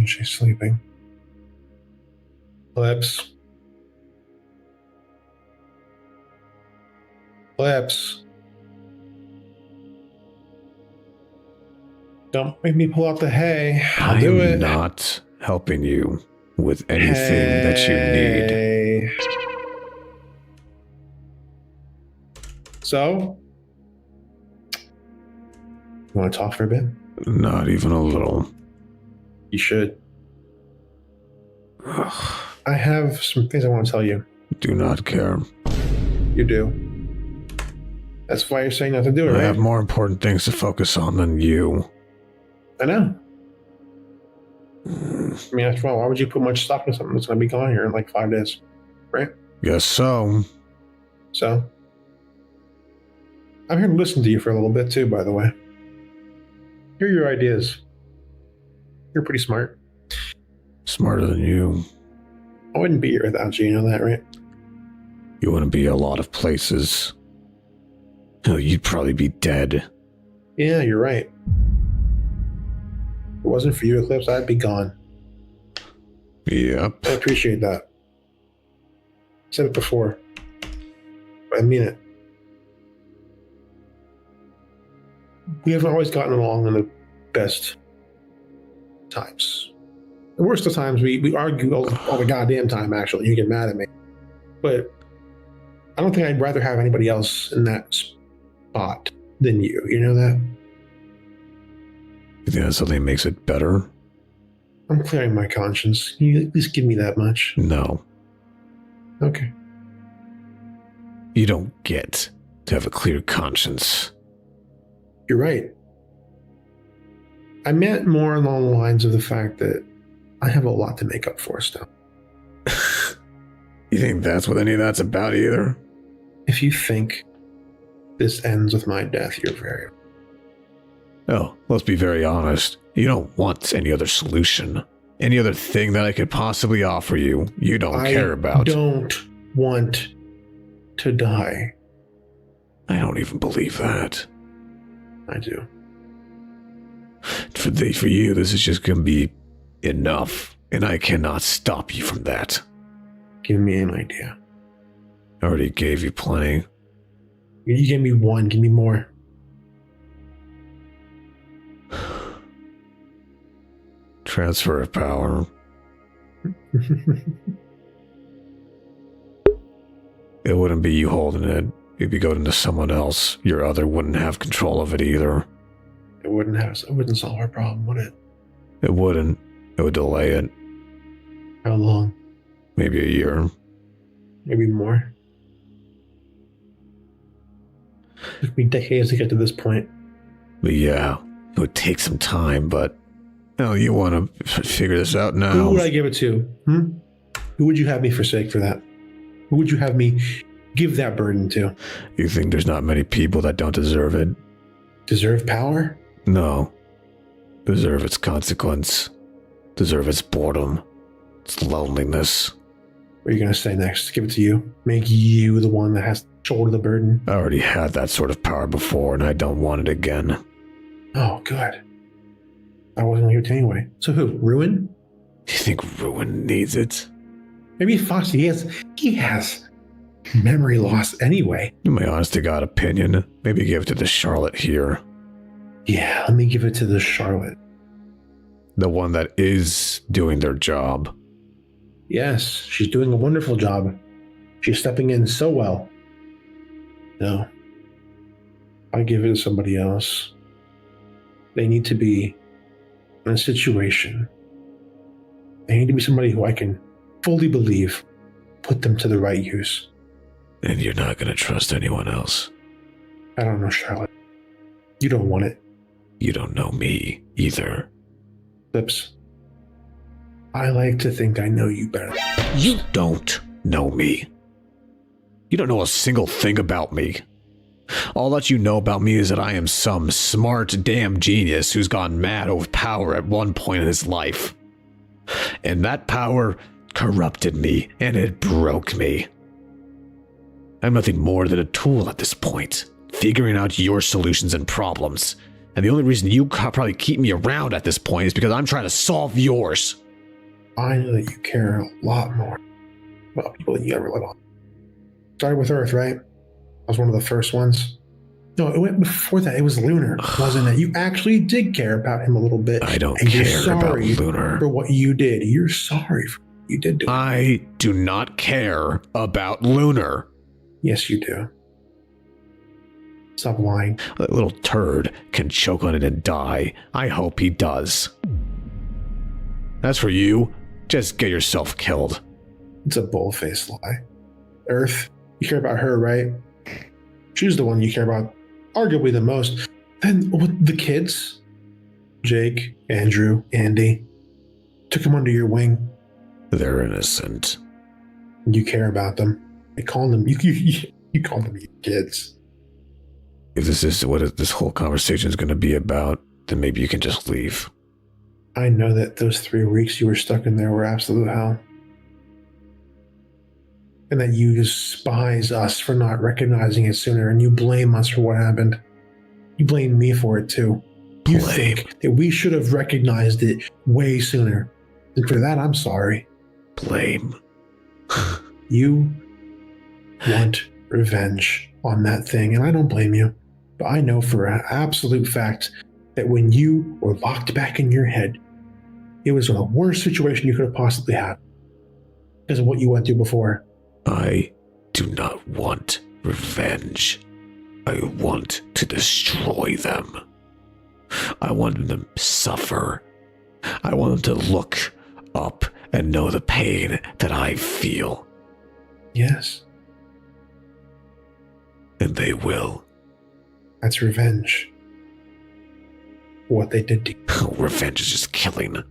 She's sleeping. Eclipse. Eclipse. Don't make me pull out the hay. I'll do it. I am not helping you with anything that you need. So? You want to talk for a bit? Not even a little. You should. I have some things I want to tell you. Do not care. You do. That's why you're saying not to do it, right? I have more important things to focus on than you. I know. I mean, after all, why would you put much stock in something that's going to be gone here in like 5 days? Right? Guess so. So? I'm here to listen to you for a little bit too, by the way. Hear your ideas. You're pretty smart. Smarter than you. I wouldn't be here without you, you know that, right? You wouldn't be a lot of places. Oh, you'd probably be dead. Yeah, you're right. If it wasn't for you, Eclipse, I'd be gone. Yep. I appreciate that. I said it before. But I mean it. We haven't always gotten along in the best times. The worst of times, we argue all the goddamn time, actually. You get mad at me. But I don't think I'd rather have anybody else in that spot than you. You know that? You think that something makes it better? I'm clearing my conscience. Can you at least give me that much? No. Okay. You don't get to have a clear conscience. You're right. I meant more along the lines of the fact that I have a lot to make up for still. You think that's what any of that's about either? If you think this ends with my death, you're very... Oh, let's be very honest. You don't want any other solution. Any other thing that I could possibly offer you, you don't care about. I don't want to die. I don't even believe that. I do. For you, this is just going to be enough, and I cannot stop you from that. Give me an idea. I already gave you plenty. You gave me one, give me more. Transfer of power. It wouldn't be you holding it. It'd be going to someone else. Your other wouldn't have control of it either. It wouldn't solve our problem, would it? It wouldn't. It would delay it. How long? Maybe a year. Maybe more. It took me decades to get to this point. But yeah, it would take some time, but no, you want to figure this out now. Who would I give it to? Who would you have me forsake for that? Who would you have me give that burden to? You think there's not many people that don't deserve it? Deserve power? No. Deserve its consequence. Deserve its boredom. Its loneliness. What are you going to say next? Give it to you? Make you the one that has to shoulder the burden? I already had that sort of power before, and I don't want it again. Oh, good. I wasn't here anyway. So who? Ruin? You think Ruin needs it? Maybe Foxy. He has memory loss anyway. In my honest to God opinion, maybe give it to the Charlotte here. Yeah, let me give it to the Charlotte. The one that is doing their job. Yes, she's doing a wonderful job. She's stepping in so well. No. I give it to somebody else. They need to be in a situation. They need to be somebody who I can fully believe put them to the right use. And you're not going to trust anyone else. I don't know, Charlotte. You don't want it. You don't know me either. Lips. I like to think I know you better. You don't know me. You don't know a single thing about me. All that you know about me is that I am some smart damn genius who's gone mad over power at one point in his life. And that power corrupted me, and it broke me. I'm nothing more than a tool at this point, figuring out your solutions and problems, And the only reason you probably keep me around at this point is because I'm trying to solve yours. I know that you care a lot more about people than you ever let on. Started with Earth, right? I was one of the first ones. No, it went before that. It was Lunar, wasn't it? You actually did care about him a little bit. I don't and care about Lunar. For what you did. You're sorry for what you did to him. I do not care about Lunar. Yes, you do. Stop lying. That little turd can choke on it and die. I hope he does. As for you, just get yourself killed. It's a bull-faced lie. Earth, you care about her, right? She's the one you care about arguably the most. Then with the kids, Jake, Andrew, Andy, took them under your wing. They're innocent. You care about them. You call them your kids. If this is what this whole conversation is going to be about, then maybe you can just leave. I know that those 3 weeks you were stuck in there were absolute hell. And that you despise us for not recognizing it sooner, and you blame us for what happened. You blame me for it too. You think that we should have recognized it way sooner. And for that, I'm sorry. Blame. You want revenge on that thing, and I don't blame you. But I know for an absolute fact that when you were locked back in your head, it was the worst situation you could have possibly had because of what you went through before. I do not want revenge. I want to destroy them. I want them to suffer. I want them to look up and know the pain that I feel. Yes. And they will. That's revenge. What they did to you. Oh, revenge is just killing.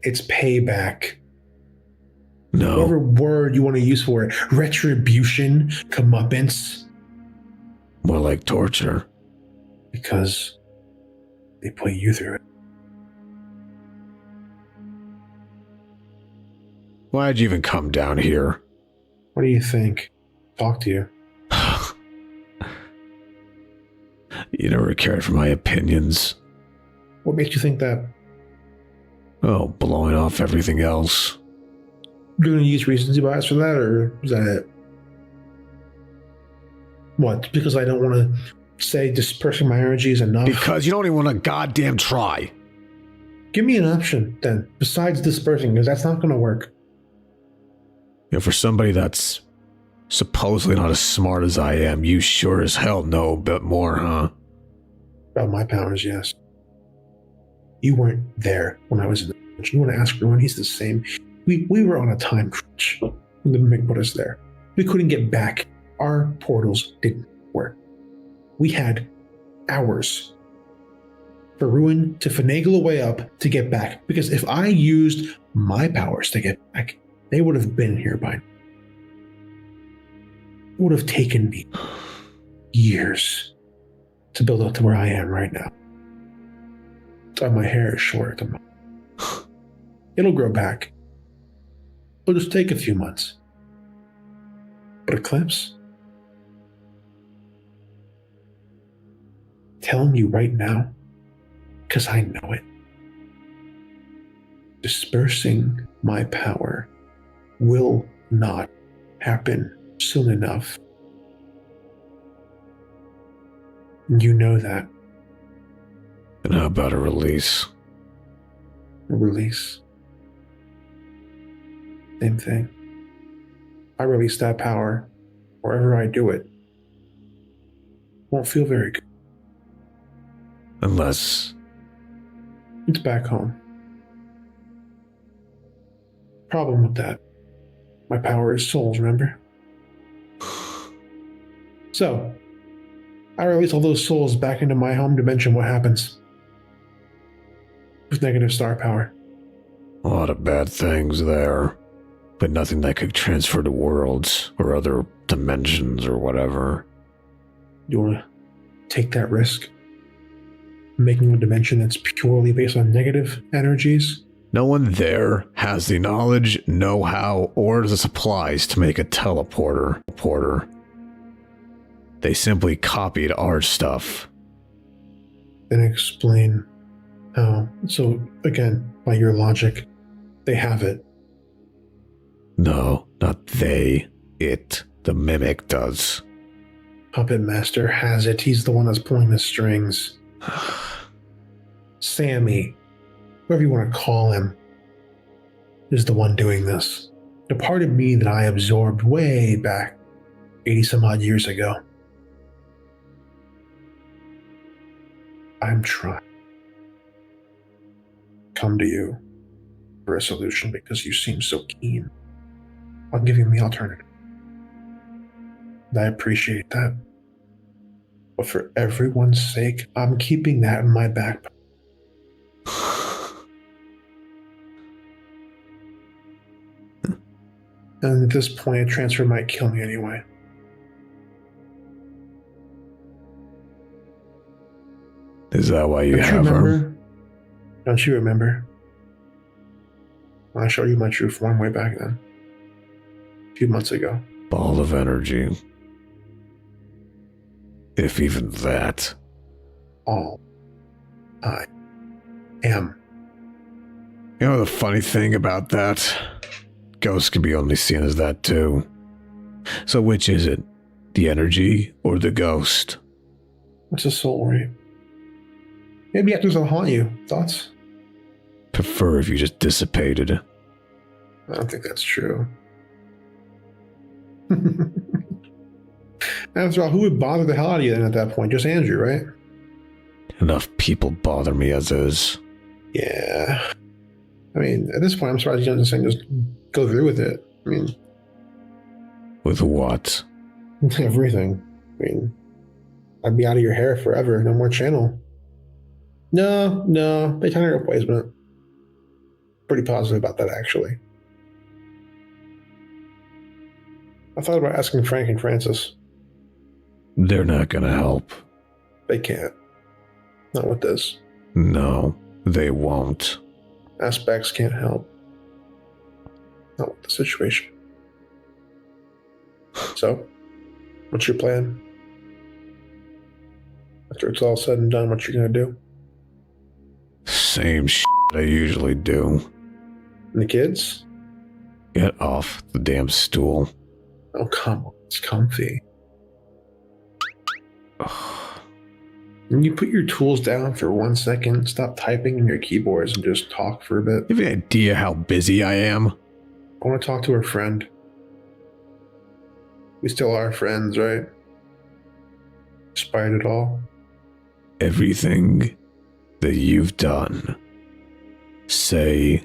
It's payback. No. Whatever word you want to use for it. Retribution, comeuppance. More like torture. Because they put you through it. Why'd you even come down here? What do you think? Talk to you. You never cared for my opinions. What makes you think that? Oh, blowing off everything else. You're going to use recency bias for that, or is that it? What? Because I don't want to say dispersing my energy is enough? Because you don't even want to goddamn try. Give me an option, then, besides dispersing, because that's not going to work. You know, for somebody that's supposedly not as smart as I am, you sure as hell know a bit more, huh? About my powers, yes. You weren't there when I was in the crunch. You want to ask Ruin? He's the same. We were on a time crunch when the Mimic put us there. We couldn't get back. Our portals didn't work. We had hours for Ruin to finagle a way up to get back. Because if I used my powers to get back, they would have been here by now. It would have taken me years to build up to where I am right now. So my hair is short at the moment. It'll grow back. It'll just take a few months. But Eclipse? Telling you right now, because I know it. Dispersing my power will not happen soon enough. You know that. And how about a release? A release. Same thing. I release that power wherever I do it. Won't feel very good. Unless It's back home. Problem with that. My power is souls, remember? So, I release all those souls back into my home dimension. What happens? With negative star power. a lot of bad things there, but nothing that could transfer to worlds or other dimensions or whatever. You want to take that risk? Making a dimension that's purely based on negative energies? No one there has the knowledge, know-how, or the supplies to make a teleporter. They simply copied our stuff. Then explain how. So, again, by your logic, they have it. No, not they. It. The mimic does. Puppet Master has it. He's the one that's pulling the strings. Sammy, whoever you want to call him, is the one doing this. The part of me that I absorbed way back 80 some odd years ago. I'm trying to come to you for a solution because you seem so keen on giving me alternative. And I appreciate that. But for everyone's sake, I'm keeping that in my back pocket. And at this point, a transfer might kill me anyway. Is that why you Don't you have her? remember? Don't you remember? When I showed you my true form way back then. A few months ago. Ball of energy. If even that. All I am. You know the funny thing about that? Ghosts can be only seen as that too. So which is it? The energy or the ghost? What's a soul rate? Maybe actors will haunt you. Thoughts? Prefer if you just dissipated. I don't think that's true. After all, who would bother the hell out of you then at that point? Just Andrew, right? Enough people bother me as is. Yeah. I mean, at this point, I'm surprised you don't just go through with it. I mean, With what? everything. I mean, I'd be out of your hair forever. No more channel. No. They tell replacement. Pretty positive about that, actually. I thought about asking Frank and Francis. They're not gonna help. They can't. Not with this. No, they won't. Aspects can't help. Not with the situation. So, what's your plan? After it's all said and done, what you gonna do? Same shit I usually do. And the kids? Get off the damn stool. Oh, come on. It's comfy. Can you put your tools down for 1 second, stop typing in your keyboards, and just talk for a bit? You have any idea how busy I am? I want to talk to a friend. We still are friends, right? Despite it all. Everything that you've done, say,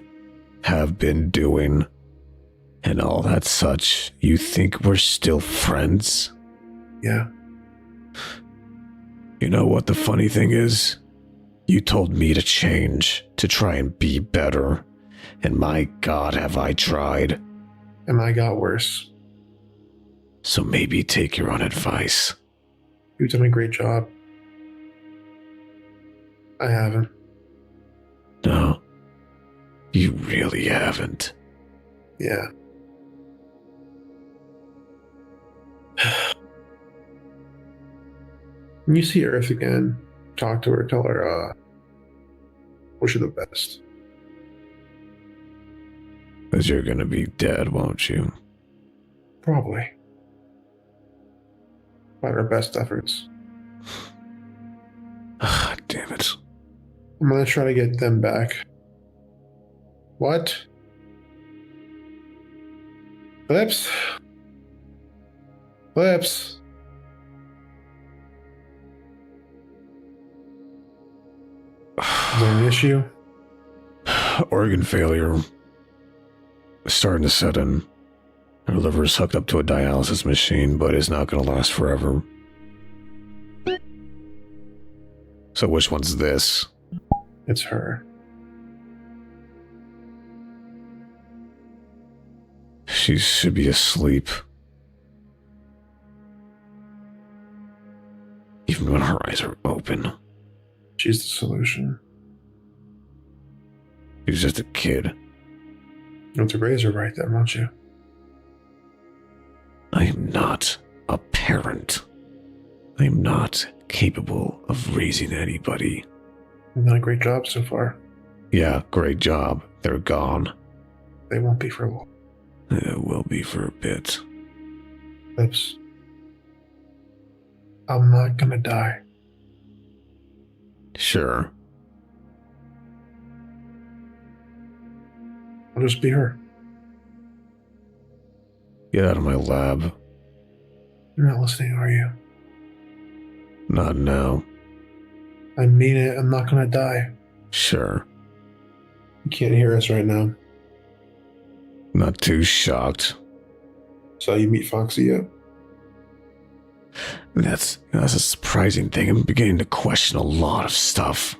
have been doing, and all that such, you think we're still friends? Yeah. You know what the funny thing is? You told me to change, to try and be better, and my God, have I tried. And I got worse. So maybe take your own advice. You've done a great job. I haven't. No, you really haven't. Yeah. When you see Earth again, talk to her, tell her, wish her the best. Because you're gonna be dead, won't you? Probably. By our best efforts. Ah, damn it. I'm gonna try to get them back. What? Eclipse? Eclipse? Is there an issue? Organ failure. Starting to set in. Her liver is hooked up to a dialysis machine, but it's not going to last forever. So which one's this? It's her. She should be asleep. Even when her eyes are open. She's the solution. She's just a kid. You have to raise her right then, won't you? I am not a parent. I am not capable of raising anybody. You've done a great job so far. Yeah, great job. They're gone. They won't be for long. It will be for a bit. Eclipse, I'm not gonna die. Sure. I'll just be her. Get out of my lab. You're not listening, are you? Not now. I mean it. I'm not gonna die. Sure. You can't hear us right now. Not too shocked. Saw you meet Foxy yet? That's a surprising thing. I'm beginning to question a lot of stuff.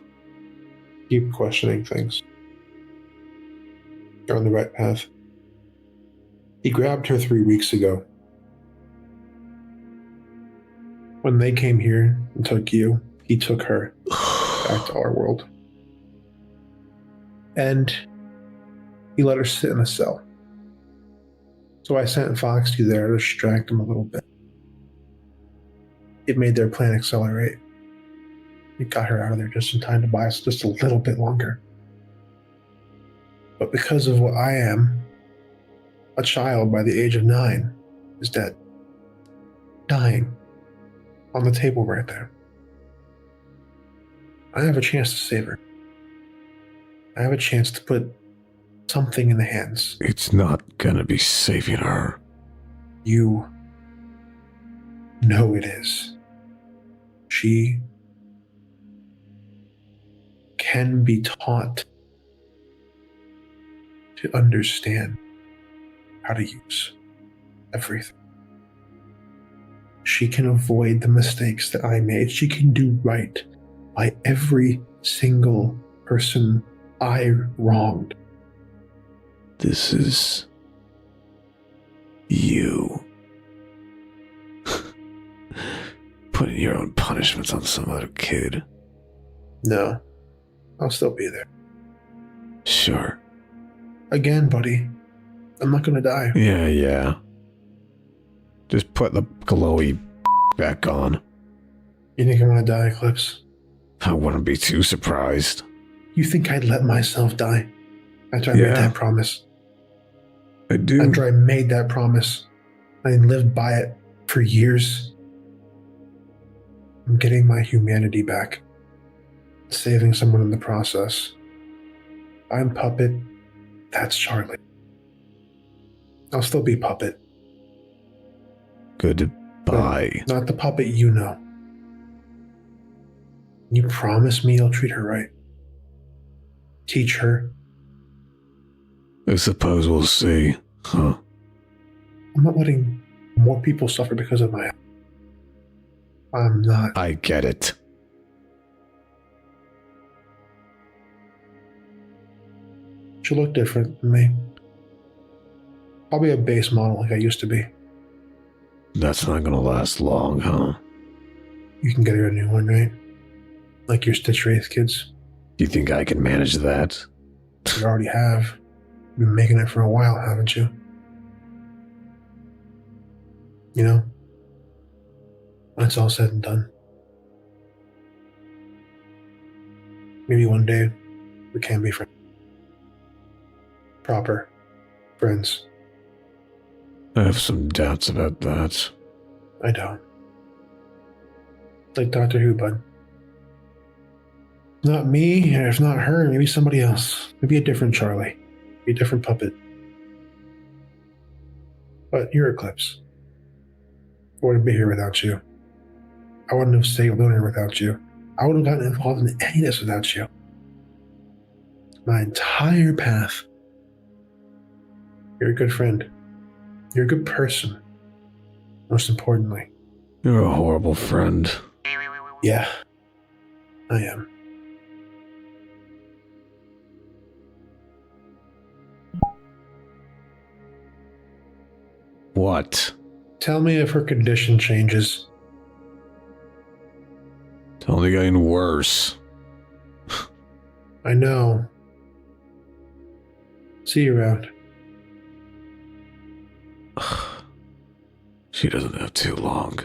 Keep questioning things. You're on the right path. He grabbed her 3 weeks ago. When they came here and took you, he took her back to our world. And he let her sit in a cell. So I sent Foxy there to distract him a little bit. It made their plan accelerate. It got her out of there just in time to buy us just a little bit longer. But because of what I am, a child by the age of 9 is dead. Dying. On the table right there. I have a chance to save her. I have a chance to put something in the hands. It's not gonna be saving her. You know it is. She can be taught to understand how to use everything. She can avoid the mistakes that I made. She can do right by every single person I wronged. This is you. Putting your own punishments on some other kid. No, I'll still be there. Sure. Again, buddy, I'm not gonna die. Yeah. Just put the glowy back on. You think I'm gonna die, Eclipse? I wouldn't be too surprised. You think I'd let myself die after I made that promise? I do. After I made that promise, I lived by it for years. I'm getting my humanity back, saving someone in the process. I'm Puppet, that's Charlie. I'll still be Puppet. Goodbye. Not the Puppet you know. You promise me you'll treat her right. Teach her. I suppose we'll see. Huh. I'm not letting more people suffer because of my... I'm not. I get it. She'll look different than me. I'll be a base model like I used to be. That's not gonna last long, huh? You can get her a new one, right? Like your Stitch Wraith kids. Do you think I can manage that? You already have. You've been making it for a while, haven't you? You know? When it's all said and done. Maybe one day we can be friends. Proper friends. I have some doubts about that. I don't. Like Doctor Who, bud. Not me, and if not her, maybe somebody else. Maybe a different Charlie. Maybe a different Puppet. But you're Eclipse. I wouldn't be here without you. I wouldn't have stayed lunar without you. I wouldn't have gotten involved in any of this without you. My entire path. You're a good friend. You're a good person. Most importantly. You're a horrible friend. Yeah, I am. What? Tell me if her condition changes. It's only getting worse. I know. See you around. She doesn't have too long.